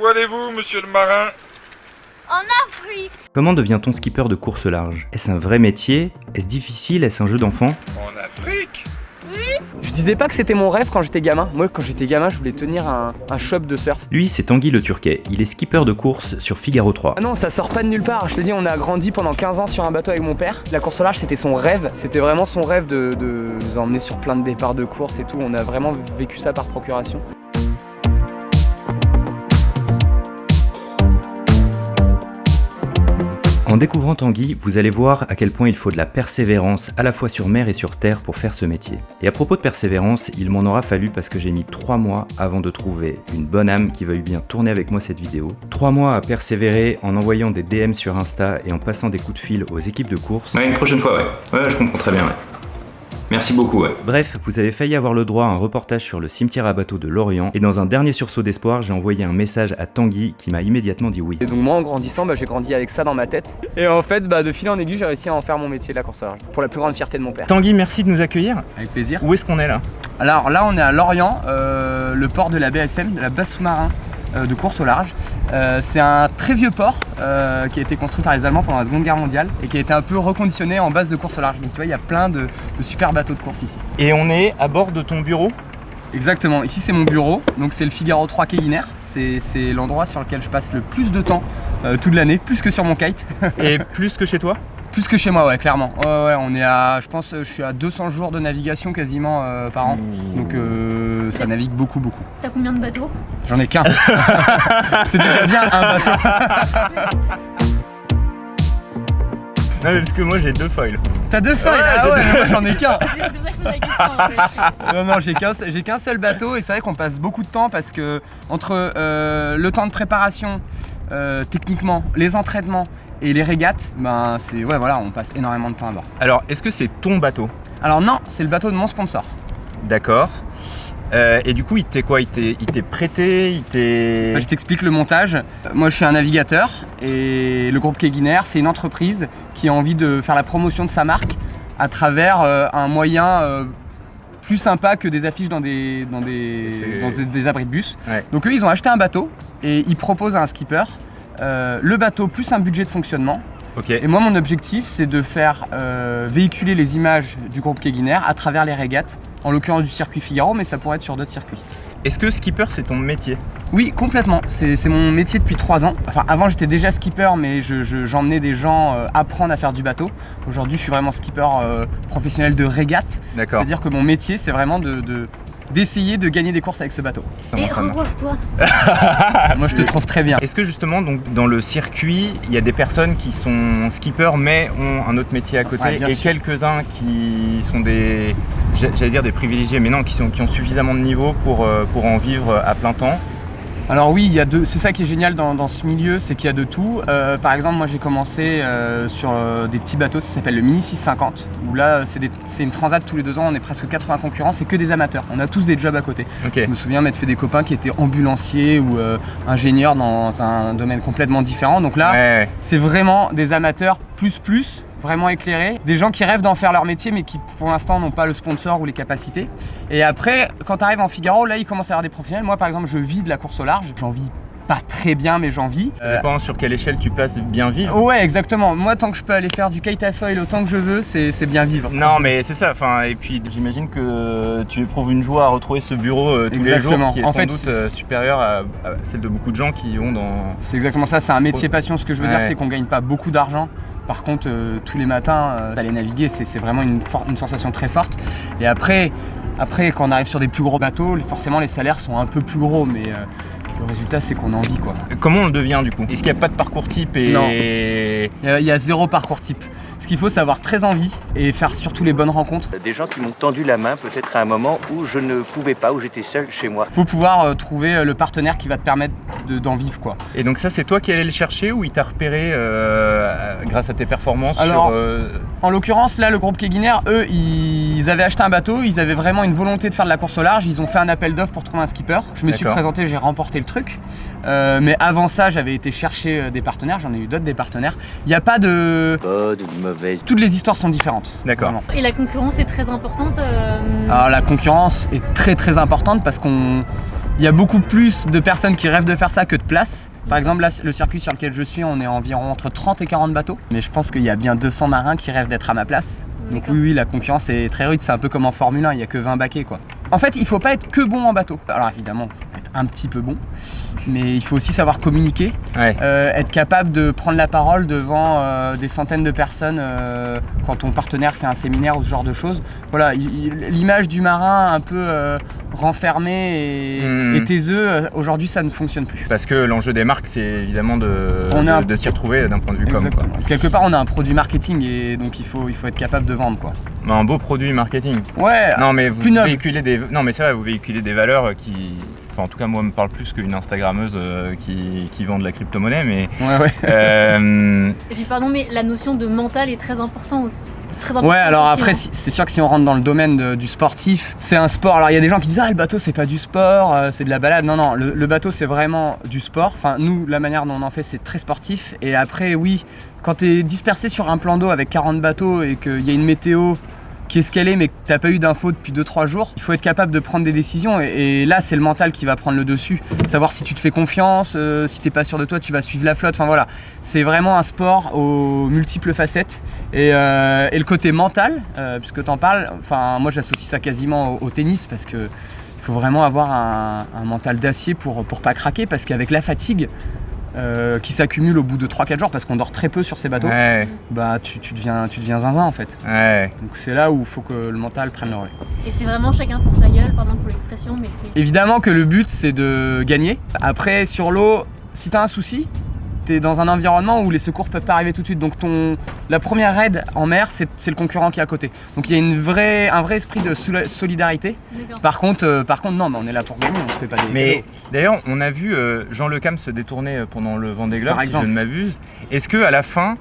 Où allez-vous, monsieur le marin? En Afrique. Comment devient-on skipper de course large? Est-ce un vrai métier? Est-ce difficile? Est-ce un jeu d'enfant? En Afrique? Je disais pas que c'était mon rêve quand j'étais gamin. Moi, quand j'étais gamin, je voulais tenir un shop de surf. Lui, c'est Tanguy le Turquet. Il est skipper de course sur Figaro 3. Ah non, ça sort pas de nulle part. Je te dis, on a grandi pendant 15 ans sur un bateau avec mon père. La course au large, c'était son rêve. C'était vraiment son rêve de nous emmener sur plein de départs de course et tout. On a vraiment vécu ça par procuration. En découvrant Tanguy, vous allez voir à quel point il faut de la persévérance à la fois sur mer et sur terre pour faire ce métier. Et à propos de persévérance, il m'en aura fallu parce que j'ai mis 3 mois avant de trouver une bonne âme qui veuille bien tourner avec moi cette vidéo. 3 mois à persévérer en envoyant des DM sur Insta et en passant des coups de fil aux équipes de course. Ouais, une prochaine fois, ouais. Ouais, je comprends très bien, ouais. Merci beaucoup, ouais. Bref, vous avez failli avoir le droit à un reportage sur le cimetière à bateau de Lorient et dans un dernier sursaut d'espoir, j'ai envoyé un message à Tanguy qui m'a immédiatement dit oui. Et donc moi, en grandissant, j'ai grandi avec ça dans ma tête. Et en fait, de fil en aiguille, j'ai réussi à en faire mon métier de la course au large. Pour la plus grande fierté de mon père. Tanguy, merci de nous accueillir. Avec plaisir. Où est-ce qu'on est là? Alors là, on est à Lorient, le port de la BSM, de la base sous-marin de course au large. C'est un très vieux port qui a été construit par les Allemands pendant la Seconde Guerre mondiale et qui a été un peu reconditionné en base de course au large. Donc tu vois, il y a plein de super bateaux de course ici. Et on est à bord de ton bureau? Exactement, ici c'est mon bureau, donc c'est le Figaro 3 quai Guinère. C'est l'endroit sur lequel je passe le plus de temps toute l'année, plus que sur mon kite. Et plus que chez toi? Plus que chez moi, ouais, clairement. Ouais, on est à, je pense, je suis à 200 jours de navigation quasiment par an. Donc ça navigue beaucoup. T'as combien de bateaux? J'en ai qu'un. C'est déjà bien un bateau. Non mais parce que moi j'ai 2 foils. T'as 2 foils? Ah ouais, moi j'en ai qu'un. C'est pour ça que je pose la question en fait. Non, j'ai qu'un seul bateau et c'est vrai qu'on passe beaucoup de temps parce que entre le temps de préparation, techniquement, les entraînements et les régates, on passe énormément de temps à bord. Alors, est-ce que c'est ton bateau? Alors non, c'est le bateau de mon sponsor. D'accord. Et du coup, il t'est quoi? Il t'est prêté? Je t'explique le montage. Moi, je suis un navigateur et le groupe Quai Guinère, c'est une entreprise qui a envie de faire la promotion de sa marque à travers un moyen plus sympa que des affiches dans des abris de bus. Ouais. Donc eux, ils ont acheté un bateau et ils proposent à un skipper le bateau plus un budget de fonctionnement. Okay. Et moi, mon objectif, c'est de faire véhiculer les images du groupe Quai Guinère à travers les régates, en l'occurrence du circuit Figaro, mais ça pourrait être sur d'autres circuits. Est-ce que skipper, c'est ton métier? Oui, complètement. C'est mon métier depuis 3 ans. Enfin, avant, j'étais déjà skipper, mais j'emmenais des gens apprendre à faire du bateau. Aujourd'hui, je suis vraiment skipper professionnel de régate. C'est-à-dire que mon métier, c'est vraiment d'essayer de gagner des courses avec ce bateau. Et revois-toi. Moi je te trouve très bien. Est-ce que justement donc, dans le circuit, il y a des personnes qui sont skippers mais ont un autre métier à côté et quelques-uns qui sont des, j'allais dire des privilégiés, mais non, qui ont suffisamment de niveau pour en vivre à plein temps? Alors oui, il y a c'est ça qui est génial dans ce milieu, c'est qu'il y a de tout. Par exemple, moi j'ai commencé sur des petits bateaux, ça s'appelle le Mini 650, où là c'est une transat tous les 2 ans, on est presque 80 concurrents, c'est que des amateurs, on a tous des jobs à côté. Okay. Je me souviens m'être fait des copains qui étaient ambulanciers ou ingénieurs dans un domaine complètement différent, donc là c'est vraiment des amateurs plus, vraiment éclairés, des gens qui rêvent d'en faire leur métier mais qui pour l'instant n'ont pas le sponsor ou les capacités. Et après, quand tu arrives en Figaro, là il commence à y avoir des professionnels. Moi par exemple, je vis de la course au large, j'en vis pas très bien mais j'en vis. Ça dépend sur quelle échelle tu places bien vivre. Ouais, exactement. Moi tant que je peux aller faire du kite à foil autant que je veux, c'est bien vivre. Non mais c'est ça, et puis j'imagine que tu éprouves une joie à retrouver ce bureau tous les jours qui est sans doute supérieur à celle de beaucoup de gens qui vont dans... C'est exactement ça, c'est un métier passion. Ce que je veux dire, c'est qu'on gagne pas beaucoup d'argent. Par contre, tous les matins, d'aller naviguer, c'est vraiment une sensation très forte. Et après, quand on arrive sur des plus gros bateaux, forcément les salaires sont un peu plus gros, mais le résultat c'est qu'on en vit quoi. Comment on le devient du coup? Est-ce qu'il n'y a pas de parcours type Non, il y a 0 parcours type. Ce qu'il faut, c'est avoir très envie et faire surtout les bonnes rencontres. Des gens qui m'ont tendu la main peut-être à un moment où je ne pouvais pas, où j'étais seul chez moi. Il faut pouvoir trouver le partenaire qui va te permettre d'en vivre quoi. Et donc ça, c'est toi qui allais le chercher ou il t'a repéré grâce à tes performances? Alors, en l'occurrence, là, le groupe Quai Guinère, eux, ils avaient acheté un bateau, ils avaient vraiment une volonté de faire de la course au large, ils ont fait un appel d'offres pour trouver un skipper. Je me suis présenté, j'ai remporté le truc. Mais avant ça, j'avais été chercher des partenaires, j'en ai eu d'autres des partenaires. Il n'y a pas de... bonne ou de mauvaise. Toutes les histoires sont différentes. D'accord. Et la concurrence est très importante Alors la concurrence est très importante parce qu'on Il y a beaucoup plus de personnes qui rêvent de faire ça que de place. Par exemple, là, le circuit sur lequel je suis, on est environ entre 30 et 40 bateaux. Mais je pense qu'il y a bien 200 marins qui rêvent d'être à ma place. Donc oui, la concurrence est très rude, c'est un peu comme en Formule 1, il n'y a que 20 baquets quoi. En fait, il faut pas être que bon en bateau. Alors évidemment, être un petit peu bon, mais il faut aussi savoir communiquer, être capable de prendre la parole devant des centaines de personnes quand ton partenaire fait un séminaire ou ce genre de choses. Voilà, l'image du marin un peu renfermé et taiseux, aujourd'hui ça ne fonctionne plus. Parce que l'enjeu des marques, c'est évidemment de s'y retrouver d'un point de vue com. Quelque part, on a un produit marketing et donc il faut être capable de vendre quoi. Un beau produit marketing. Ouais. Non mais vous véhiculez non mais c'est vrai, vous véhiculez des valeurs qui, enfin en tout cas moi me parle plus qu'une Instagrammeuse qui vend de la crypto-monnaie, mais. Et puis pardon, mais la notion de mental est très importante aussi. Ouais, alors après, c'est sûr que si on rentre dans le domaine du sportif, c'est un sport. Alors il y a des gens qui disent ah le bateau c'est pas du sport, c'est de la balade. Non, le bateau c'est vraiment du sport. Enfin nous, la manière dont on en fait c'est très sportif. Et après oui, quand t'es dispersé sur un plan d'eau avec 40 bateaux et qu'il y a une météo qui est ce qu'elle est mais que t'as pas eu d'infos depuis 2-3 jours, il faut être capable de prendre des décisions et là c'est le mental qui va prendre le dessus. Savoir si tu te fais confiance, si t'es pas sûr de toi tu vas suivre la flotte, enfin voilà. C'est vraiment un sport aux multiples facettes et le côté mental, puisque t'en parles, enfin moi j'associe ça quasiment au tennis parce que il faut vraiment avoir un mental d'acier pour pas craquer parce qu'avec la fatigue qui s'accumule au bout de 3-4 jours parce qu'on dort très peu sur ces bateaux, bah tu deviens zinzin en fait. Donc c'est là où il faut que le mental prenne le relais. Et c'est vraiment chacun pour sa gueule, pardon pour l'expression, mais c'est... Évidemment que le but c'est de gagner. Après sur l'eau, si t'as un souci, t'es dans un environnement où les secours peuvent pas arriver tout de suite. Donc la première aide en mer, c'est le concurrent qui est à côté. Donc il y a un vrai esprit de solidarité. Par contre, non, on est là pour gagner, on se fait pas des... Mais d'ailleurs, on a vu Jean Le Cam se détourner pendant le Vendée Globe, si je ne m'abuse. Est-ce qu'à la fin,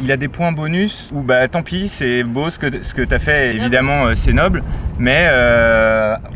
il a des points bonus ou bah tant pis, c'est beau ce que tu as fait, évidemment c'est noble, mais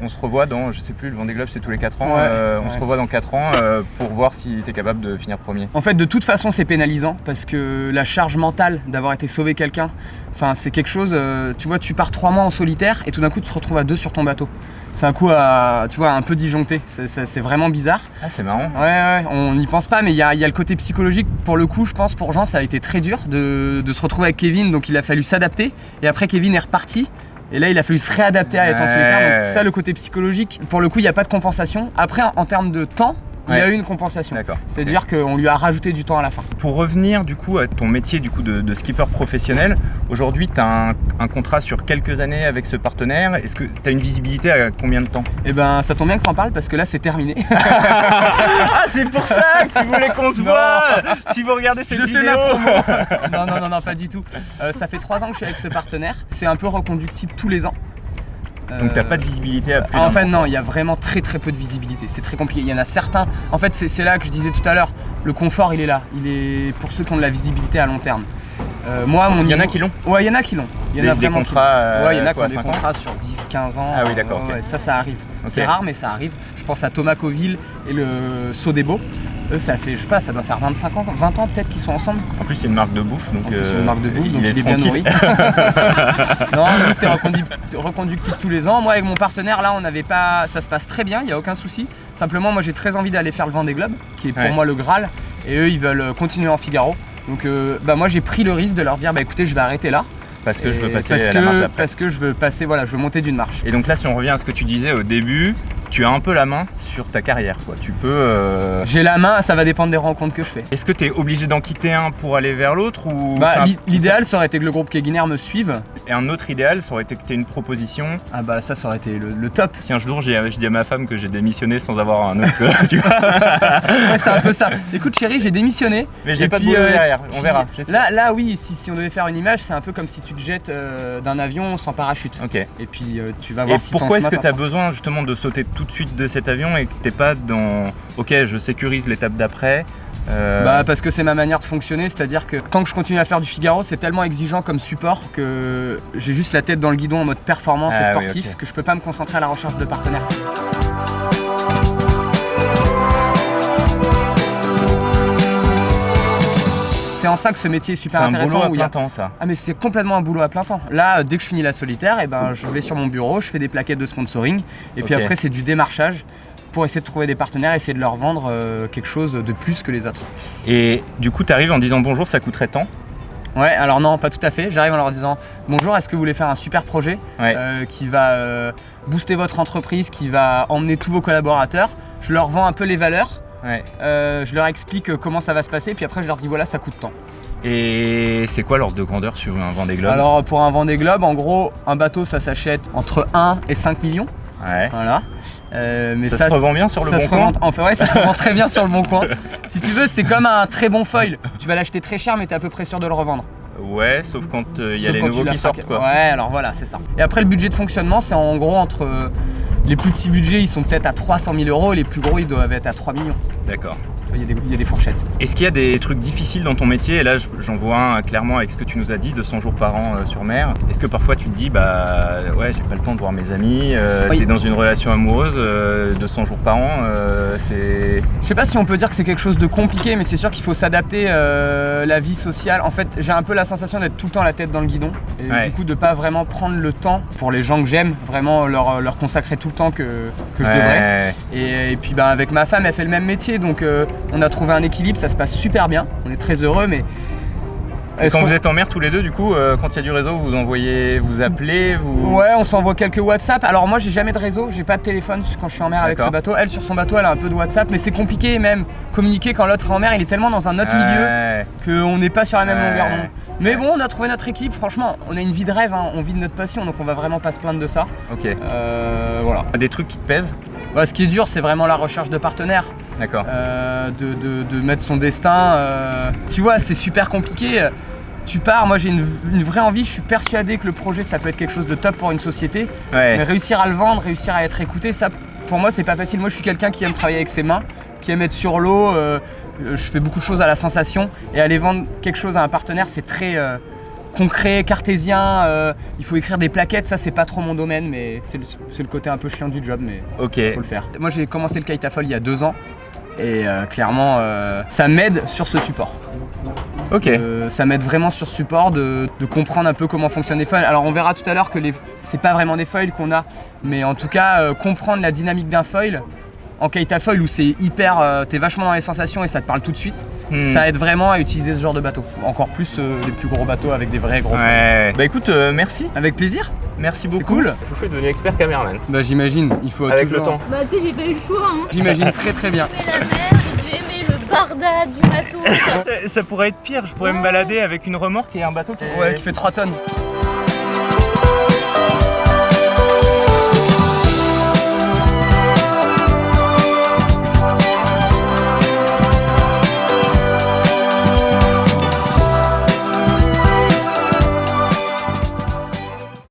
on se revoit dans, je sais plus, le Vendée Globe c'est tous les 4 ans, on se revoit dans 4 ans pour voir si tu es capable de finir premier. En fait de toute façon c'est pénalisant parce que la charge mentale d'avoir été sauvé quelqu'un, enfin c'est quelque chose, tu vois tu pars 3 mois en solitaire et tout d'un coup tu te retrouves à 2 sur ton bateau. C'est un coup tu vois, un peu disjoncté, c'est vraiment bizarre. Ah c'est marrant. Ouais, on n'y pense pas mais il y a le côté psychologique. Pour le coup je pense pour Jean ça a été très dur de se retrouver avec Kevin, donc il a fallu s'adapter et après Kevin est reparti et là il a fallu se réadapter à être en solitaire, donc ça le côté psychologique, pour le coup il n'y a pas de compensation. Après en termes de temps, il y a eu une compensation. C'est-à-dire qu'on lui a rajouté du temps à la fin. Pour revenir du coup à ton métier du coup de skipper professionnel, aujourd'hui tu as un contrat sur quelques années avec ce partenaire. Est-ce que tu as une visibilité à combien de temps? Eh ben ça tombe bien que tu en parles parce que là c'est terminé. Ah c'est pour ça que tu voulais qu'on se voit. Si vous regardez cette vidéo. Je fais ma promo. Non, pas du tout. Ça fait 3 ans que je suis avec ce partenaire. C'est un peu reconductible tous les ans. Donc t'as pas de visibilité à plus En fait non, il y a vraiment très peu de visibilité, c'est très compliqué. Il y en a certains, en fait c'est là que je disais tout à l'heure, le confort il est là, il est pour ceux qui ont de la visibilité à long terme. Moi, il y en a qui l'ont. Ouais, il y en a qui l'ont. Il y en a vraiment qui l'ont. Ouais, il y en a qui ont des contrats sur 10-15 ans. Ah oui, d'accord. Ouais, ça arrive. C'est rare, mais ça arrive. Je pense à Thomas Coville et le Sodebo. Eux, ça fait, je sais pas, ça doit faire 25 ans, 20 ans peut-être qu'ils sont ensemble. En plus, c'est une marque de bouffe, donc il est bien nourri. Non, nous, c'est reconductible tous les ans. Moi, avec mon partenaire, là, on n'avait pas. Ça se passe très bien, il n'y a aucun souci. Simplement, moi, j'ai très envie d'aller faire le Vendée Globe, qui est pour moi le Graal. Et eux, ils veulent continuer en Figaro. Donc, moi, j'ai pris le risque de leur dire, écoutez, je vais arrêter là. Parce que je veux passer à la marche après. Parce que je veux passer, voilà, je veux monter d'une marche. Et donc là, si on revient à ce que tu disais au début, tu as un peu la main sur ta carrière, quoi. Tu peux. J'ai la main, ça va dépendre des rencontres que je fais. Est-ce que tu es obligé d'en quitter un pour aller vers l'autre ou... L'idéal, ça aurait été que le groupe Keguiner me suive. Et un autre idéal, ça aurait été que tu aies une proposition. Ah bah ça aurait été le top. Si un jour je dis à ma femme que j'ai démissionné sans avoir un autre, tu vois. Ouais, c'est un peu ça. Écoute chérie, j'ai démissionné. Mais j'ai pas de boulot derrière, on verra. Là oui, si on devait faire une image, c'est un peu comme si tu te jettes d'un avion sans parachute. Ok. Et puis tu vas voir si pourquoi est-ce que tu as besoin justement de sauter tout de suite de cet avion et que t'es pas dans ok, je sécurise l'étape d'après? Parce que c'est ma manière de fonctionner, c'est-à-dire que tant que je continue à faire du Figaro, c'est tellement exigeant comme support que j'ai juste la tête dans le guidon en mode performance et sportif que je peux pas me concentrer à la recherche de partenaires. C'est en ça que ce métier est super intéressant. C'est un boulot à plein temps, ça. Ah mais c'est complètement un boulot à plein temps. Là, dès que je finis la solitaire, je vais sur mon bureau, je fais des plaquettes de sponsoring et puis après c'est du démarchage pour essayer de trouver des partenaires, essayer de leur vendre quelque chose de plus que les autres. Et du coup, tu arrives en disant bonjour, ça coûterait tant? Ouais, alors non, pas tout à fait. J'arrive en leur disant bonjour, est-ce que vous voulez faire un super projet qui va booster votre entreprise, qui va emmener tous vos collaborateurs. Je leur vends un peu les valeurs, je leur explique comment ça va se passer, puis après je leur dis voilà, ça coûte tant. Et c'est quoi l'ordre de grandeur sur un Vendée Globe? Alors pour un Vendée Globe, en gros, un bateau ça s'achète entre 1 et 5 millions. Ouais. Voilà. Mais ça se revend bien sur le bon coin? En fait, ouais, ça se revend très bien sur le bon coin. Si tu veux, c'est comme un très bon foil. Tu vas l'acheter très cher, mais tu es à peu près sûr de le revendre. Ouais, sauf quand il y a les nouveaux qui sortent, quoi. Ouais, alors voilà, c'est ça. Et après, le budget de fonctionnement, c'est en gros entre... les plus petits budgets, ils sont peut-être à 300 000 euros, et les plus gros, ils doivent être à 3 millions. D'accord. Il y a des fourchettes. Est-ce qu'il y a des trucs difficiles dans ton métier? Et là, j'en vois un clairement avec ce que tu nous as dit, 200 jours par an sur mer. Est-ce que parfois tu te dis, bah ouais, j'ai pas le temps de voir mes amis, oui. T'es dans une relation amoureuse, 200 jours par an, c'est... Je sais pas si on peut dire que c'est quelque chose de compliqué, mais c'est sûr qu'il faut s'adapter la vie sociale. En fait, j'ai un peu la sensation d'être tout le temps la tête dans le guidon. Et du coup, de pas vraiment prendre le temps pour les gens que j'aime, vraiment leur consacrer tout le temps que je devrais. Et puis, bah, avec ma femme, elle fait le même métier, donc... on a trouvé un équilibre, ça se passe super bien, on est très heureux, mais... Et quand vous êtes en mer tous les deux, du coup, quand il y a du réseau, vous appelez, Ouais, on s'envoie quelques WhatsApp. Alors moi, j'ai jamais de réseau, j'ai pas de téléphone quand je suis en mer avec ce bateau. Elle, sur son bateau, elle a un peu de WhatsApp, mais c'est compliqué même. Communiquer quand l'autre est en mer, il est tellement dans un autre milieu qu'on n'est pas sur la même longueur d'onde. Mais bon, on a trouvé notre équipe, franchement, on a une vie de rêve, hein. On vit de notre passion, donc on va vraiment pas se plaindre de ça. Ok. Voilà. Des trucs qui te pèsent? Bah, ce qui est dur, c'est vraiment la recherche de partenaires. D'accord. De mettre son destin. Tu vois, c'est super compliqué. Tu pars, moi j'ai une vraie envie, je suis persuadé que le projet ça peut être quelque chose de top pour une société. Mais réussir à le vendre, réussir à être écouté, ça pour moi c'est pas facile. Moi je suis quelqu'un qui aime travailler avec ses mains, qui aime être sur l'eau. Je fais beaucoup de choses à la sensation. Et aller vendre quelque chose à un partenaire, c'est très... concret, cartésien, il faut écrire des plaquettes, ça c'est pas trop mon domaine, mais c'est le côté un peu chiant du job, mais faut le faire. Moi j'ai commencé le kite à foil il y a 2 ans et clairement ça m'aide sur ce support. Ok. Ça m'aide vraiment sur ce support de comprendre un peu comment fonctionnent les foils. Alors on verra tout à l'heure que c'est pas vraiment des foils qu'on a, mais en tout cas comprendre la dynamique d'un foil. En kite à foil où c'est hyper, t'es vachement dans les sensations et ça te parle tout de suite, ça aide vraiment à utiliser ce genre de bateau. Encore plus les plus gros bateaux avec des vrais gros foils. Bah écoute, merci. Avec plaisir. Merci beaucoup. Cool. Je suis devenu expert cameraman. Bah j'imagine, il faut avec toujours... le temps. Bah tu sais, j'ai pas eu le choix, hein. J'imagine très très bien. J'ai aimé la mer, j'ai dû aimer le barda du bateau. Ça pourrait être pire, je pourrais me balader avec une remorque et un bateau qui fait 3 tonnes.